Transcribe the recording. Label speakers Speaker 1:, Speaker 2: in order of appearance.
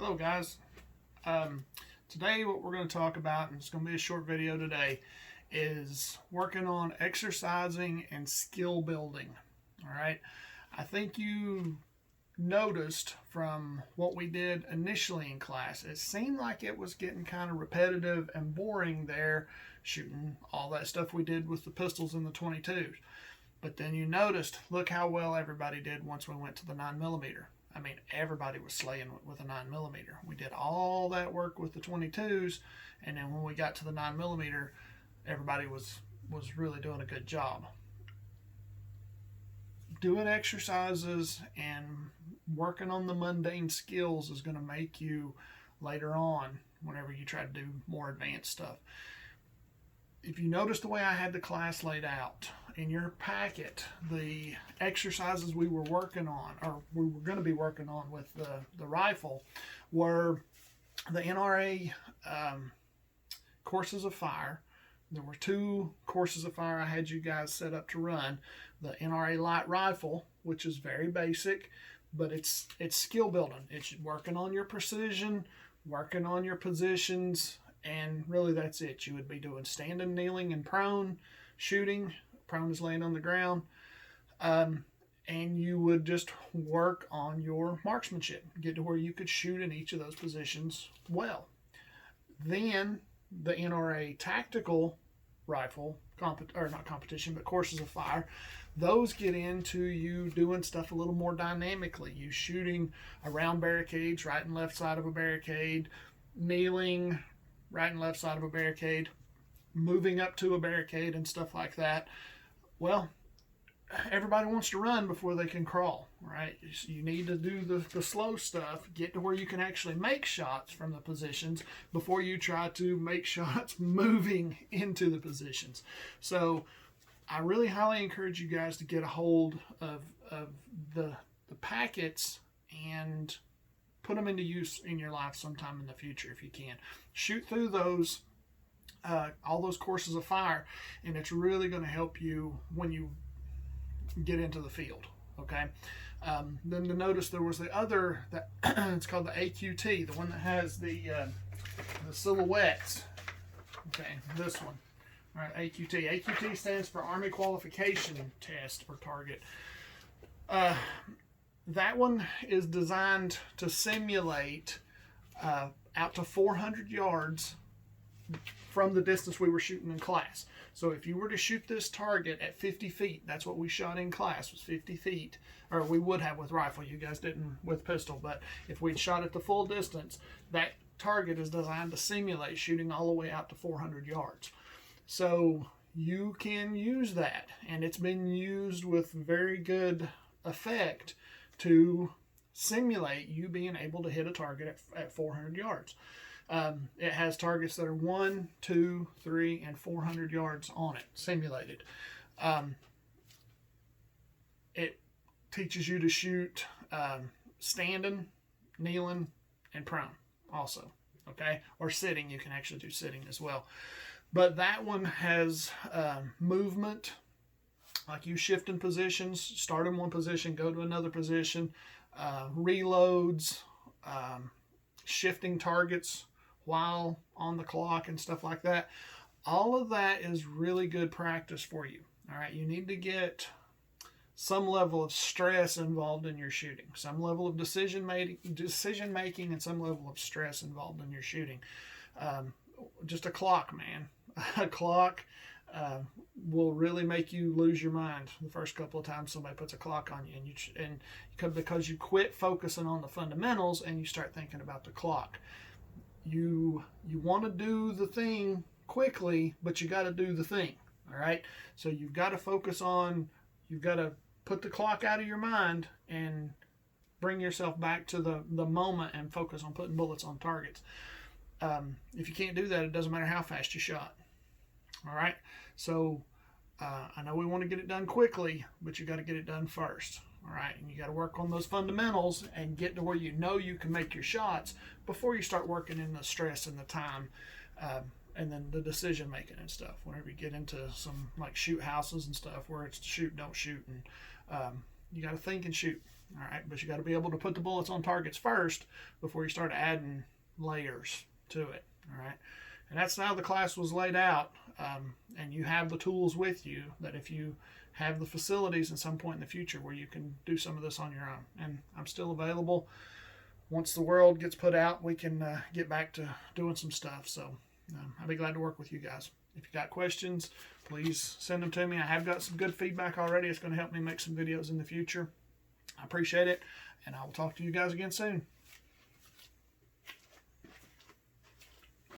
Speaker 1: Hello guys. Today what we're going to talk about, and it's going to be a short video today, is working on exercising and skill building. Alright, I think you noticed from what we did initially in class, it seemed like it was getting kind of repetitive and boring there, shooting all that stuff we did with the pistols and the 22s. But then you noticed, look how well everybody did once we went to the 9mm. I mean, everybody was slaying with a 9mm. We did all that work with the 22s, and then when we got to the 9mm, everybody was really doing a good job. Doing exercises and working on the mundane skills is going to make you later on, whenever you try to do more advanced stuff. If you notice the way I had the class laid out, in your packet, the exercises we were working on, or we were going to be working on with the rifle, were the NRA courses of fire. There were 2 courses of fire I had you guys set up to run. The NRA light rifle, which is very basic, but it's skill building. It's working on your precision, working on your positions, and really that's it. You would be doing standing, kneeling, and prone shooting. Prone is laying on the ground. And you would just work on your marksmanship, get to where you could shoot in each of those positions well. Then the NRA tactical rifle, not competition, but courses of fire, those get into you doing stuff a little more dynamically. You shooting around barricades, right and left side of a barricade, kneeling, right and left side of a barricade, moving up to a barricade and stuff like that. Well, everybody wants to run before they can crawl, right? You need to do the slow stuff, get to where you can actually make shots from the positions before you try to make shots moving into the positions. So I really highly encourage you guys to get a hold of the packets and put them into use in your life sometime in the future if you can. Shoot through those all those courses of fire, and it's really going to help you when you get into the field. Okay. Then to notice there was the other that it's called the AQT, the one that has the silhouettes. Okay, this one. All right, AQT. AQT stands for Army Qualification Test or Target. That one is designed to simulate out to 400 yards from the distance we were shooting in class. So if you were to shoot this target at 50 feet, that's what we shot in class, was 50 feet, or we would have with rifle. You guys didn't with pistol, but if we'd shot at the full distance, that target is designed to simulate shooting all the way out to 400 yards. So you can use that, and it's been used with very good effect to simulate you being able to hit a target at 400 yards. It has targets that are 1, 2, 3, and 400 yards on it, simulated. It teaches you to shoot standing, kneeling, and prone also, okay? Or sitting. You can actually do sitting as well. But that one has movement, like you shift in positions, start in one position, go to another position, reloads, shifting targets while on the clock and stuff like that. All of that is really good practice for you. All right, you need to get some level of stress involved in your shooting, some level of decision making, and some level of stress involved in your shooting. Just a clock, man. A clock will really make you lose your mind the first couple of times somebody puts a clock on you, because you quit focusing on the fundamentals and you start thinking about the clock. You want to do the thing quickly, but you got to do the thing. All right, so you've got to you've got to put the clock out of your mind and bring yourself back to the moment and focus on putting bullets on targets. If you can't do that, it doesn't matter how fast you shot. All right, so I know we want to get it done quickly, but you got to get it done first. All right, and you got to work on those fundamentals and get to where you know you can make your shots before you start working in the stress and the time, and then the decision making and stuff. Whenever you get into some like shoot houses and stuff where it's shoot, don't shoot, and you got to think and shoot. All right, but you got to be able to put the bullets on targets first before you start adding layers to it. All right, and that's how the class was laid out. And you have the tools with you that if you have the facilities at some point in the future where you can do some of this on your own. And I'm still available. Once the world gets put out, we can get back to doing some stuff. So I'll be glad to work with you guys. If you got questions, please send them to me. I have got some good feedback already. It's going to help me make some videos in the future. I appreciate it, and I will talk to you guys again soon.